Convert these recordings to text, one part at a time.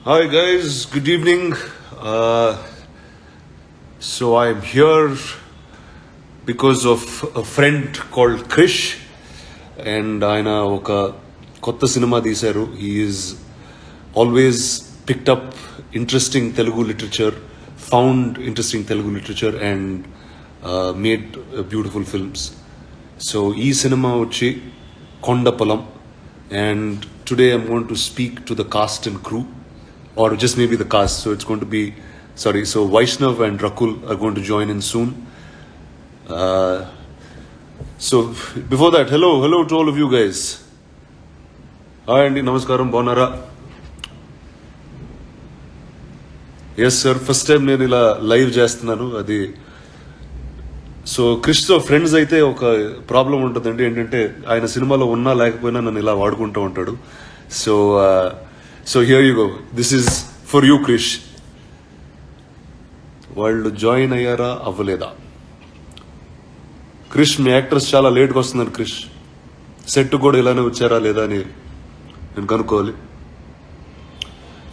Hi guys, good evening. Uh, so I'm here because of a friend called Krish, and ఆయన ఒక కొత్త cinema తీశారు. He is always picked up interesting Telugu literature, found interesting Telugu literature, and made beautiful films. So ఈ cinema వచ్చి Kondapolam, and today I'm going to speak to the cast and crew, or just maybe the cast. So it's going to be, so Vaishnav and Rakul are going to join in soon. So before that, hello to all of you guys. Hi Andy, namaskaram, bonara. Yes sir, first time నేను ఇలా live చేస్తున్నాను. అది so క్రిష్తో friends అయితే ఒక problem ఉంటుందండి. ఏంటంటే ఆయన సినిమాలో ఉన్నా లేకపోయినా నన్ను ఇలా వాడుకుంటూ ఉంటాడు. So so here you go, this is for you Krish. వాళ్ళు జాయిన్ అయ్యారా అవ్వలేదా? క్రిష్, మీ యాక్టర్స్ చాలా లేట్గా వస్తున్నారు. క్రిష్ సెట్ కూడా ఇలానే వచ్చారా లేదా అని నేను కనుక్కోవాలి.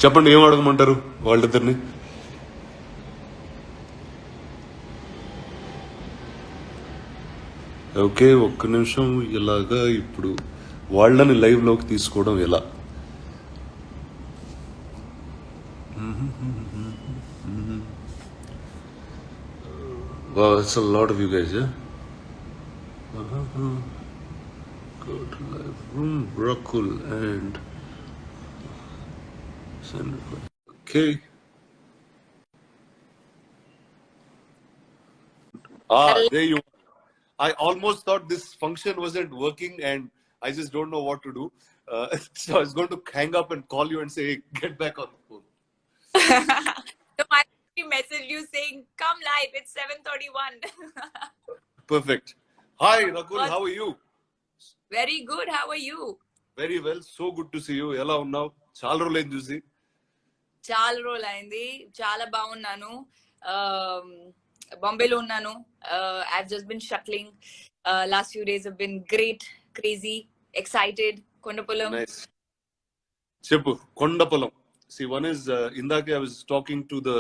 చెప్పండి, ఏం అడగమంటారు వాళ్ళిద్దరిని? ఓకే, ఒక్క నిమిషం. ఇలాగా ఇప్పుడు వాళ్ళని లైవ్లోకి తీసుకోవడం ఎలా? Wow, it's a lot of you guys, yeah? Go to live room, Rakul and Sandra. Okay. There you are. I almost thought this function wasn't working and I just don't know what to do. So I was going to hang up and call you and say, hey, get back on the phone. So I message you saying, come live, it's 7:31. Perfect. Hi, Rakul, how are you? Very good, how are you? Very well, so good to see you. Ela unnavu? Chaala రోజులైంది చూసి. చాలా రోజులైంది, చాలా బాగున్నాను. బాంబేలో ఉన్నాను. I've just been shuttling. Last few days have been great, crazy, excited. Kondapolam. Nice. Cheppu, Kondapolam. See, one is, indake I was talking to the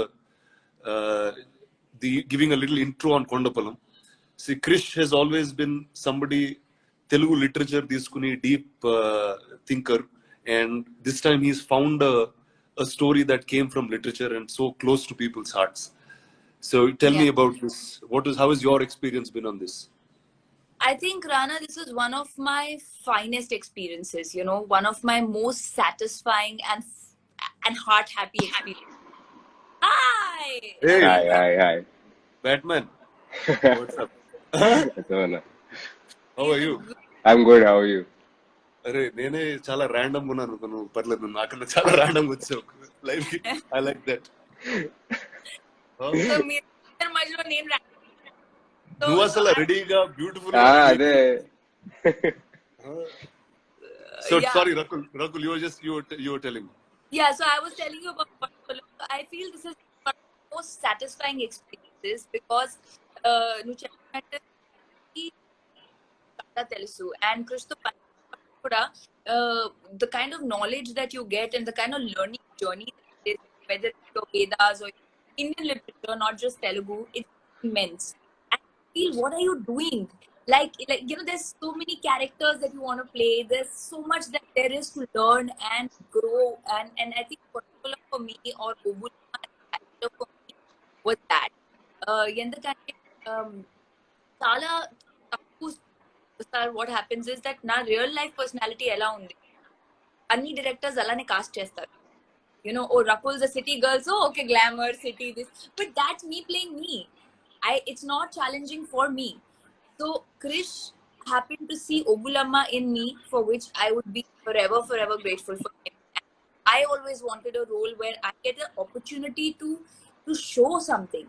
giving a little intro on Kondapolam. See, Krish has always been somebody, Telugu literature, తీసుకుని deep thinker, and this time he's found a story that came from literature and so close to people's hearts. So tell me about this. How has your experience been on this? I think, Rana, this is one of my finest experiences, you know, one of my most satisfying and heart happy experiences. Hi! Hey! Hi. Batman. What's up? How are you? I'm good, how are you? అరే, నేనే చాలా random ఉన్నాను. నువ్వు పర్లేదు, నాకన్నా చాలా random వచ్చావు life కి. I like that. నువ్వు అసలు రెడీగా బ్యూటిఫుల్. అదే. So sorry, Rakul, you were telling me. Yeah, so I was telling you about Kondapolam. I feel this is one of the most satisfying experiences because నువ్వు చెప్పినట్టు చాలా తెలుసు, and Krishto kuda the kind of knowledge that you get and the kind of learning journey that is, whether it's your Vedas or Indian literature, not just Telugu, it's immense. And I feel, what are you doing? Like you know, there's so many characters that you want to play. There's so much that there is to learn and grow. And I think particular for me, or Obulama for me, was that. Endukante చాలా తక్కువ. What happens is that నా real life personality ఎలా ఉంది, అన్ని directors అలానే cost చేస్తారు. You know, oh, Rakul's a city girl, so okay, glamour, city, this. But that's me playing me. It's not challenging for me. So Krish happened to see Obulama in me, for which I would be forever grateful for him. I always wanted a role where I get an opportunity to show something.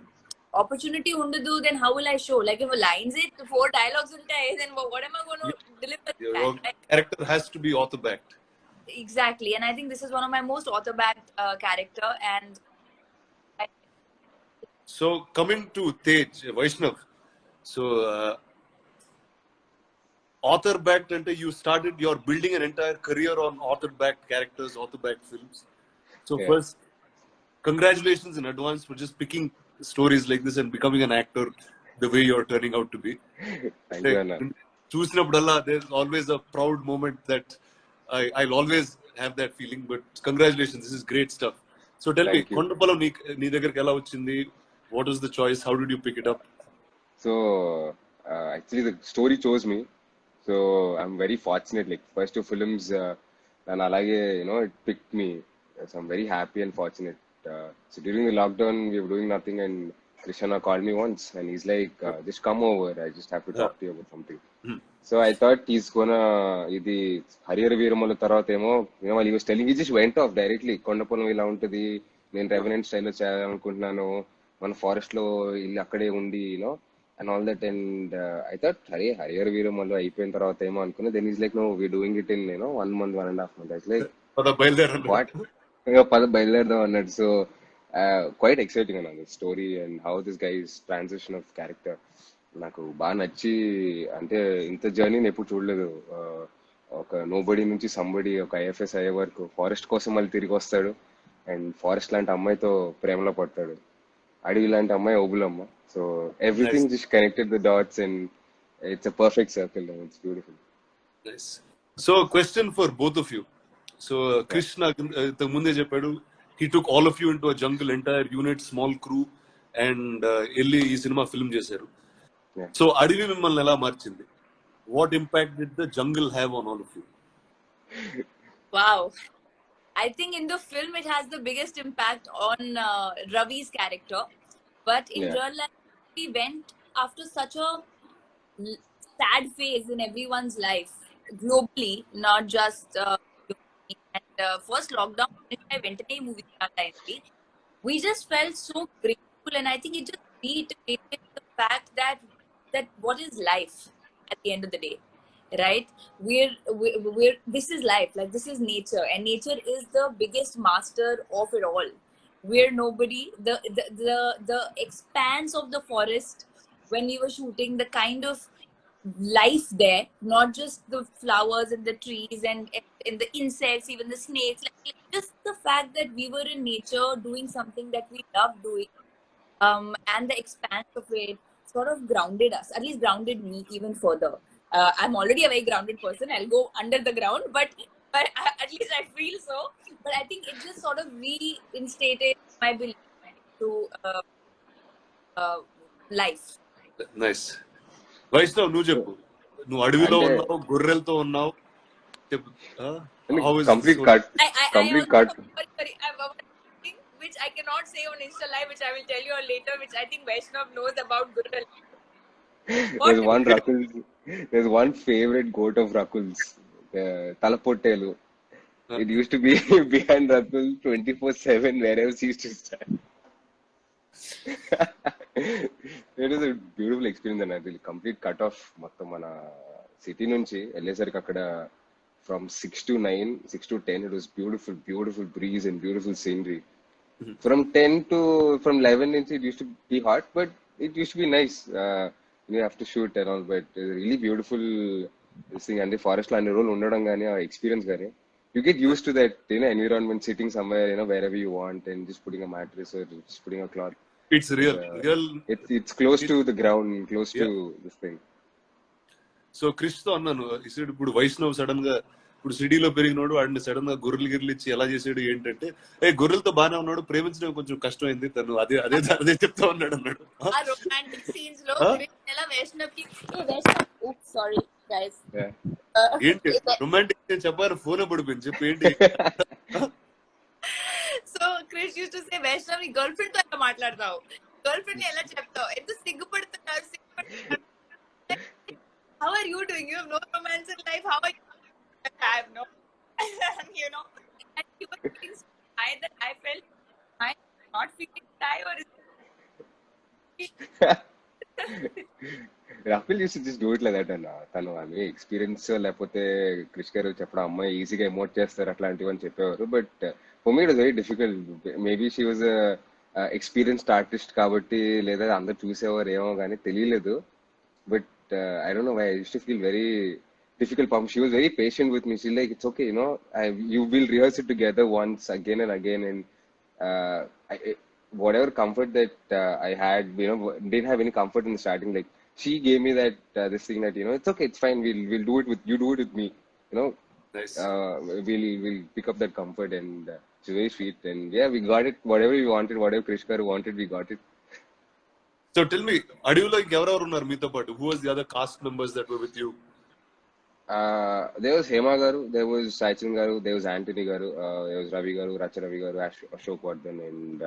Opportunity undadu, then how will I show? Like, if a lines it 4 dialogues untai, then what am I going to deliver? Your character has to be author backed. Exactly, and I think this is one of my most author backed character. And so coming to Tej, Vaishnav, so author backed ante you started, you're building an entire career on author backed characters, author backed films. So Yeah. first, congratulations in advance for just picking stories like this and becoming an actor the way you're turning out to be. Thank you, Anna. చూసినప్పుడల్లా there's always a proud moment that I'll always have that feeling. But congratulations, this is great stuff. So tell me, Thank you. Kondapolam నీ దగ్గరికి ఎలా వచ్చింది? What was the choice? How did you pick it up? So actually, the story chose me. So I'm very fortunate. Like first two films, and alage, it picked me. So I'm very happy and fortunate. So during the lockdown, we were doing nothing, and Krishna called me once, and he's like, "Just come over. I just have to Yeah. talk to you about something." So I thought he's gonna ఇది హరిహర వీరముల తర్వాత ఏమో while he was telling, he just went off directly. Kondapolam ఇలా ఉంటది, నేను revenant స్టైల్లో చేయాలనుకుంటున్నాను, మన forest లో ఇల్లు అక్కడే ఉండి and all that. And I thought అరే హరిహర వీరములు అయిపోయిన తర్వాత ఏమో అనుకున్నా. Then is like no we doing it in 1 month 1.5 months. ఐస్ లైక్ పద బయలుదేరండి. వాట్, ఇంకా పద బయలుదేరదాం అన్నట్టు. సో క్వైట్ ఎక్సైటింగ్ అన్న story and how this guys transition of character నాకు బాగా నచ్చి. అంటే ఇంత జర్నీని ఎప్పుడు చూడలేదు. ఒక నోబడి నుంచి సంబడి, ఒక ఐఎఫ్ఎస్ అయ్యే వరకు ఫారెస్ట్ కోసం మళ్ళీ తిరిగి వస్తాడు, అండ్ ఫారెస్ట్ లాంటి అమ్మాయితో ప్రేమలో పడతాడు, అడవి లాంటి అమ్మాయి Obulamma. So Nice. Everything just connected the dots and it's a perfect circle. It's beautiful. Nice. So question for both of you. So Krish నాకు ఇంతకు ముందే చెప్పాడు, he took all of you into a jungle, entire unit, small crew, and వెళ్ళి ఈ cinema film చేశారు. Yeah. So అడవి మిమ్మల్ని ఎలా మార్చింది? What impact did the jungle have on all of you? Wow. I think in the film it has the biggest impact on Ravi's character, but in Yeah. real life we went after such a sad phase in everyone's life globally, not just globally. And first lockdown I went to a movie we just felt so grateful, and I think it just reiterated the fact that what is life at the end of the day, right? We're this is life, like this is nature, and nature is the biggest master of it all. We're nobody. The expanse of the forest when we were shooting, the kind of life there, not just the flowers and the trees and the insects, even the snakes, like just the fact that we were in nature doing something that we love doing, and the expanse of it sort of grounded us, at least grounded me even further. I'm already a very grounded person. I'll go under the ground, but at least I feel so. But I think it just sort of reinstated my belief to life. Nice. Vaishnav నువ్వు చెప్పు. నువ్వు అడవిలో అంటే ఉన్నావు, గొర్రెలతో ఉన్నావు. చెప్పు. How is complete so- cut, I complete also, cut. sorry, I have one thing which I cannot say on Insta Live, which I will tell you all later, which I think Vaishnav knows about Gurral. There's one Rakul's. There's one favorite goat of Rakul's, Talapottelu. It used to be behind Rakul 24/7 wherever he used to stand. It is a beautiful experience and అది complete cut off. మొత్తం మన city నుంచి వెళ్ళేసరికి అక్కడ from 6 to 9, 6 to 10 it was beautiful breeze and beautiful scenery. From 11 నుంచి it used to be hot, but it used to be nice. You have to shoot and all, but really beautiful this thing. And the forest లో అన్ని రోజులు ఉండడం కానీ ఆ experience కానీ you get used to that environment, sitting somewhere wherever you want and just putting a mattress or just putting a cloth. It's real. It's close to the ground, close to this thing. So Krish తో అన్నాను, ఇసుడు ఇప్పుడు Vaishnav sudden గా ఇప్పుడు సిటీలో పెరిగినోడు వాడిని sudden గా గొర్రెలు గిర్రెలు ఇచ్చి ఎలా చేసాడు ఏంటంటే, గొర్రెలతో బాగానే ఉన్నాడు, ప్రేమించడం కొంచెం కష్టమైంది, తను అదే అదే అదే చెప్తా ఉన్నాడు అన్నాడు. ఆ romantic scenes లో ఎలా వైష్ణవ్కి sorry guys. Yeah. ఏంటి రొమాంటిక్ చెప్పారు, ఫోన్ పడిపోయింది, చెప్పు ఏంటి. So Krish used to say, Vaishnav నీ గర్ల్ ఫ్రెండ్ తో ఎలా మాట్లాడతావు, గర్ల్ ఫ్రెండ్ ని ఎలా చెప్తావు, ఎంత సిగ్గుపడుతున్నావు. How are you doing? You have no romance in life. How are you? I have no. And he was feeling so shy that I felt I'm not feeling shy, or is Rahul used to just do it like that అన్న. తను అవి experience లేకపోతే క్రిష్ గారు చెప్పడం అమ్మాయి ఈజీగా emote చేస్తారు అట్లాంటివి అని చెప్పేవారు. But for me it was very difficult. Maybe she was experienced artist కాబట్టి, లేదా అందరు చూసేవారు ఏమో కానీ తెలియలేదు. But I don't know why I use to feel very difficult performance. She was very patient with me. She's like, it's okay, you will rehearse it together once again and again. And whatever comfort that I had, didn't have any comfort in the starting. Like she gave me that this thing that it's okay, it's fine. We'll do it with you. Do it with me. You know, Nice. we'll pick up that comfort, and she's very sweet. And yeah, we got it. Whatever we wanted, whatever Krish garu wanted, we got it. So tell me, అడవిలో ఎవరెవరు ఉన్నారు మీతో పాటు? Who was the other cast members that were with you? There was Hema garu, there was Sachin garu, there was Anthony garu, there was Ravi garu, Racha Ravi garu, Ashok Vardhan, and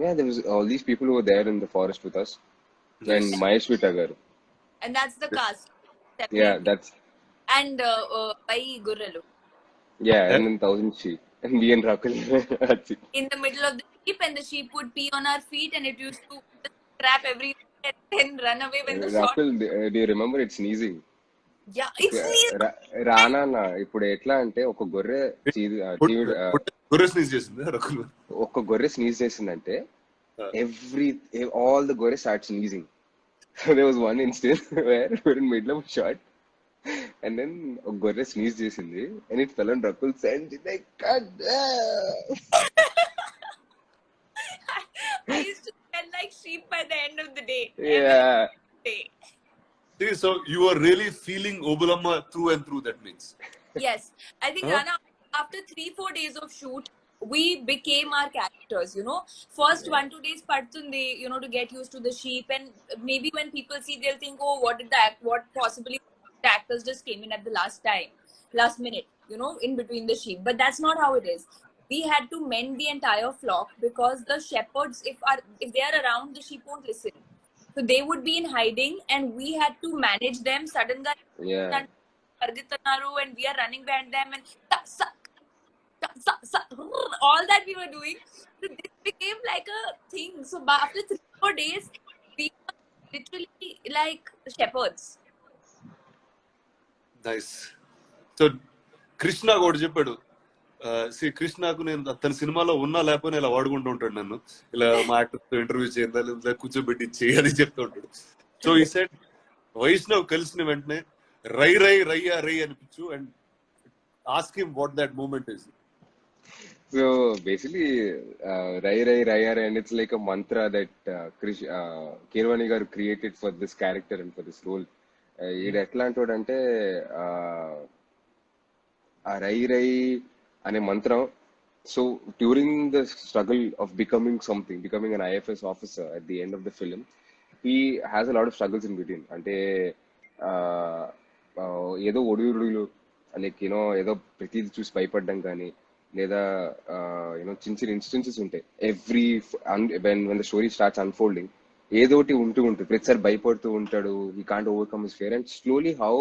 yeah, there was all these people who were there in the forest with us, and Nice. Mahesh Vita garu. And that's the cast. Yeah, Separate. that's And by Gurralu. yeah, and And then Thousand Sheep, and me and Rakul. That's it. In the middle of the sheep, and the sheep would pee on our feet, and it used to just trap everywhere and then run away when the shot. Rakul, do you remember it sneezing? Yeah, it's sneezed. రానా ఇప్పుడు ఎట్లా అంటే ఒక గొర్రె గొర్రె sneeze చేసింది రకులు. ఒక గొర్రె sneeze చేసిందంటే all the గొర్రె start sneezing. So there was one instance where we're in middle of a shot, and then a gorilla sneezed చేసింది, and it fell on Rakul's and she's like, God damn. I used to smell like sheep by the end of the day. Yeah. Every day. See, so you are really feeling Obulamma through and through, that means. Yes, I think Huh? Rana, after 3-4 days of shoot, we became our characters. First 1-2 days padtundi, to get used to the sheep, and maybe when people see, they'll think, oh, what possibly the actors just came in at the last minute, in between the sheep. But that's not how it is. We had to mend the entire flock because the shepherds, if they are around, the sheep won't listen. So they would be in hiding, and we had to manage them. Suddenly, Yeah. and we are running behind them, and all that we were doing. So this became like a thing. So after 3-4 days, we were literally like shepherds. Nice. So Krishna కూడా చెప్పాడు, కృష్ణకు నేను తన సినిమాలో ఉన్నా లేకపోయినా ఇలా వాడుకుంటూ ఉంటాడు నన్ను, ఇలా మా యాక్టర్తో ఇంటర్వ్యూ చేయాలి, ఇలా కూర్చోబెట్టి చేయాలి చెప్తూ ఉంటాడు. సో ఈ సెట్ వైష్ణవ్ కలిసిన వెంటనే రై రై రయ్యా రై అనిపించు, and ask him what that moment is. So basically, Rai Rai Raya, and it's like a mantra that Keerwani garu created for this character and for this role. ఇది ఎట్లా అంటాడంటే ఆ రై రై అనే మంత్రం. So during the struggle of becoming an IFS officer at the end of the film, he has a lot of struggles in between. అంటే ఏదో ఒడిదుడుగులు, like ఏదో ప్రతిదీ చూసి భయపడడం కానీ, లేదా చిన్న చిన్న ఇన్స్టెన్సెస్ ఉంటాయి. When the story starts unfolding, ఏదోటి ఉంటుంది, ప్రతిసారి భయపడుతూ ఉంటాడు. He can't overcome his fear, and slowly how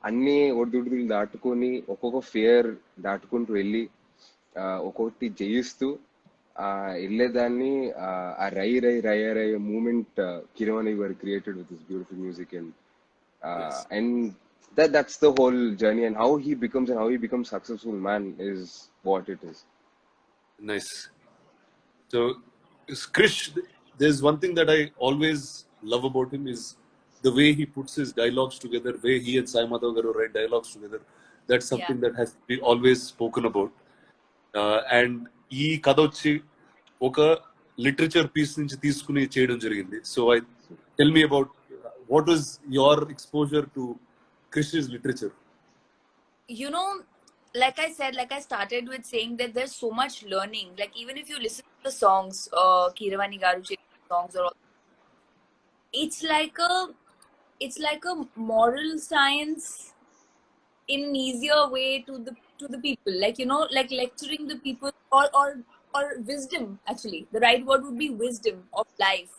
అన్ని ఒడిదుడుగులు దాటుకొని ఒక్కొక్క ఫియర్ దాటుకుంటూ వెళ్ళి ఒక్కొక్కటి జయిస్తూ వెళ్ళేదాన్ని. ఆ రై రై రయ రయ మూమెంట్ కిరవాణి గారు created with this beautiful music, and that's the whole journey, and how he becomes successful man is what it is. Nice. So Krish, there's one thing that I always love about him is the way he puts his dialogues together, way he and Sai Madhav garu write dialogues together. That's something that has been always spoken about. And ee katha vachi oka literature piece nunchi teeskuni cheyadam jarigindi. So tell me about what was your exposure to Krish's literature? Like I said, like I started with saying that there's so much learning. Like even if you listen to the songs, Keeravani garu songs, or all, it's like a moral science in an easier way to the people. Like like lecturing the people, or wisdom. Actually, the right word would be wisdom of life,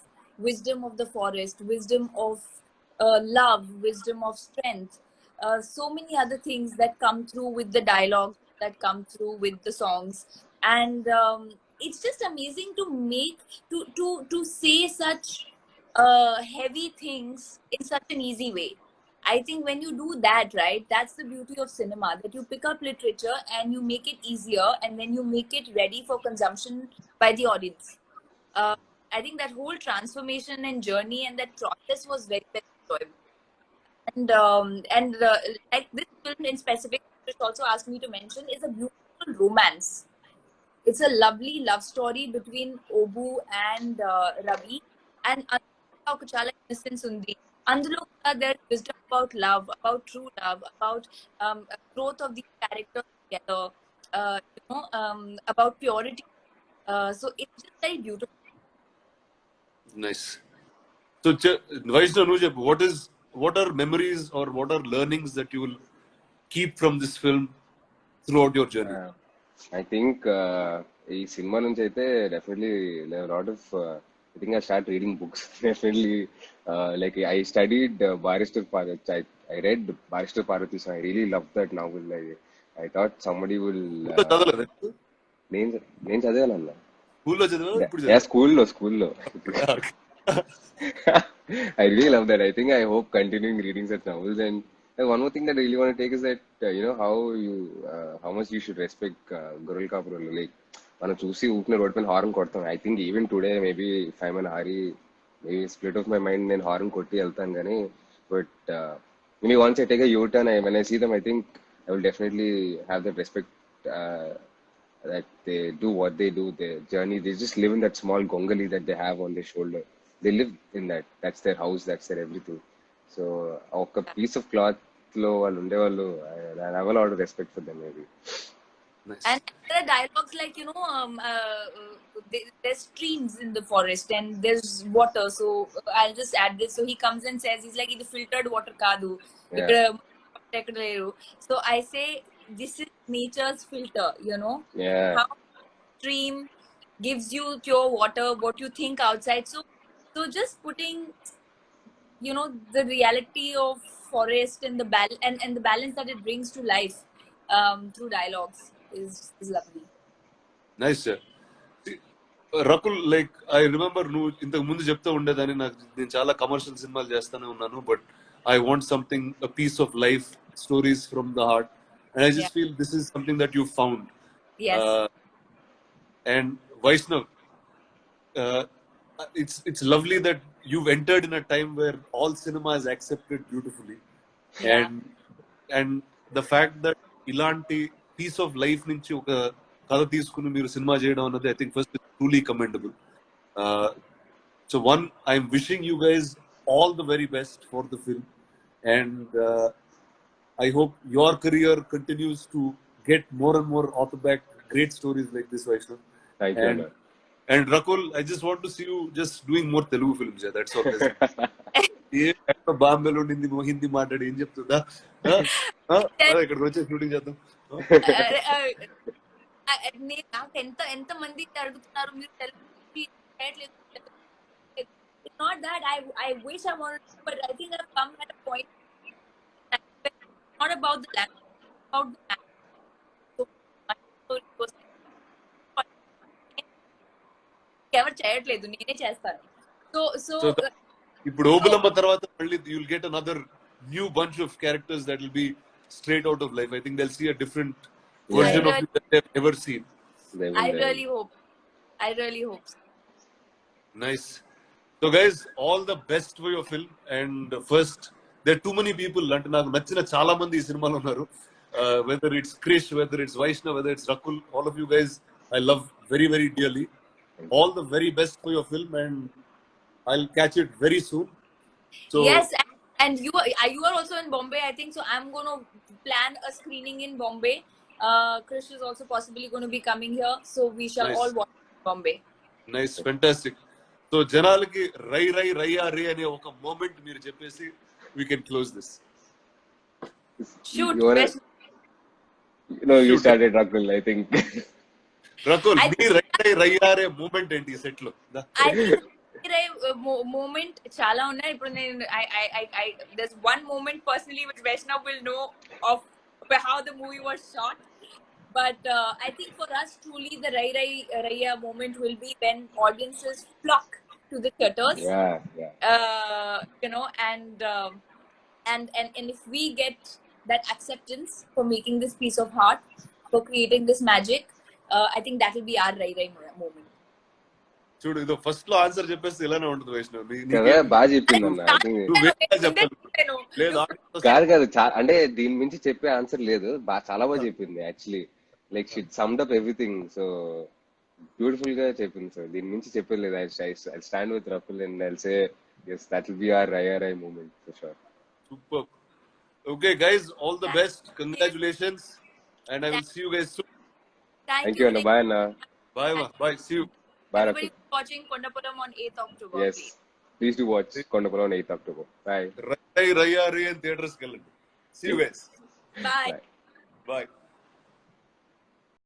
wisdom of the forest, wisdom of love, wisdom of strength. So many other things that come through with the dialogue, that come through with the songs, and it's just amazing to make to say such heavy things in such an easy way. I think when you do that, right, that's the beauty of cinema, that you pick up literature and you make it easier, and then you make it ready for consumption by the audience. I think that whole transformation and journey and that process was very, very enjoyable. And like this film in specific, which also asked me to mention, is a beautiful romance. It's a lovely love story between Obu and Ravi, and అందులో ఒక చాలా innocence ఉంది. అందులో కూడా there's wisdom about love, about true love, about growth of these characters together, about purity. So it's just very beautiful. Nice. So, Vaishnav, నువ్వు చెప్పు, what are memories or what are learnings that you will keep from this film throughout your journey? I think ఈ cinema నుంచి అయితే definitely lot of I think I start reading books definitely like I studied Barrister Parvathi I read Barrister Parvathi so I really love that novel I thought somebody will స్కూల్లో చదవలేదా? నేను చదివానన్నా స్కూల్లో చదివా ఇప్పుడు స్కూల్లో I really love that. I think I hope continuing reading such novels. And one more thing that I really want to take is that how much you should respect Gurul Kapurul. Like మనం చూసి ఊపిన road పైన horn కొడతాం. I think even today maybe if I'm in a hurry, maybe split of my mind నేను horn కొట్టి వెళ్తాను కానీ but maybe once I take a U-turn, when I see them, I think I will definitely have that respect that they do what they do, their journey. They just live in that small gongali that they have on their shoulder. They live in that. That's their house. That's their everything. So, a piece of cloth lo వాళ్ళు ఉండేవాళ్ళు I have a lot of respect for them maybe. Nice. And there are dialogues like, there's streams in the forest and there's water. So I'll just add this. So he comes and says, he's like, ఇది filtered water కాదు. ఇక్కడ లేరు. So I say, this is nature's filter, Yeah. How stream gives you pure water, what you think outside. So just putting, the reality of forest and and the balance that it brings to life through dialogues is lovely. Nice, sir. Rakul, like I remember నువ్వు ఇంతకు ముందు చెప్తూ ఉండేదాన్ని, నేను చాలా commercial సినిమాలు చేస్తూనే ఉన్నాను, but I want something, a piece of life, stories from the heart, and I just feel this is something that you found. Yes. And Vaishnav, it's lovely that you've entered in a time where all cinema is accepted beautifully. Yeah. And the fact that ilanti piece of life నుంచి ఒక కథ తీసుకుని మీరు cinema చేయడం అన్నది, I think first is truly commendable. So one, I'm wishing you guys all the very best for the film, and I hope your career continues to get more and more author-backed great stories like this, Vaishnav. Thank you. And Rakul, I just want to see you just doing more Telugu films. Yeah, that's all. బాంబేలో హిందీ మాట్లాడి ఏం చెప్తుందా, ఇక్కడ వచ్చే shooting చేద్దాం. నాకు ఎంత మంది అడుగుతున్నారు మీరు Telugu. Not that I wish I wanted to, but I think I've come at a point not about the language, about the language. ఎవరు చేయట్లేదు, నేనే చేస్తాను. సో ఇప్పుడు ఓబులమ్మ తర్వాత మళ్ళీ you will get another new bunch of characters that will be straight out of life. I think they'll see a different version of you that they've never seen. I really hope so. Nice. So guys, all the best for your film. And first, there are too many people అంటే నాకు నచ్చిన చాలా మంది ఈ సినిమాలో ఉన్నారు. Whether it's Krish, whether it's Vaishnav, whether it's Rakul, all of you guys I love very, very dearly. All the very best for your film, and I'll catch it very soon. So yes, and you are also in Bombay, I think. So I'm going to plan a screening in Bombay. Krish is also possibly going to be coming here, so we shall all watch Bombay. Nice, fantastic. So జనాలకి రై రై రయ్యా రే అనే ఒక moment మీరు చెప్పేసి we can close this. Shoot. You started, Rakul, I think. Rakul, మీ రై రై రయ్యా రే moment ఏంటి ఈ సెట్ లో? I think moment చాలా ఉన్నాయి. ఇప్పుడు నేను there's one moment personally which Vaishnav will know of how the movie was shot, but I think for us truly the Rai Rai Raiya moment will be when audiences flock to the theaters. And if we get that acceptance for making this piece of art, for creating this magic, I think that will be our Rai Rai moment. చూడు ఇదో first లో answer చెప్పేస్తే ఇలానే ఉంటుంది వైష్ణవ్ కదా నీకేం బాగా చెప్పింది అన్న ఐ థింక్ నువ్వు వేరేగా చెప్పాలి లేదు కాదు కాదు అంటే దీని మించి చెప్పే ఆన్సర్ లేదు చాలా బాగా చెప్పింది actually like she summed up everything so beautiful గా చెప్పింది సార్ దీని మించి చెప్పేది లేదు I stand with ruffle and I'll say yes that will be our IRI moment for sure. Super. Okay, guys, all the best. Congratulations, and I will see you guys soon. Thank you, Anna. Bye, Anna. Bye, ma. Bye. See you. Bye, Everybody Rafik. watching Kondapuram on 8th October. Yes, please do watch Kondapuram on 8th October. Bye. Rai Raya Ray and theaters. See you guys. Bye. Bye. Bye.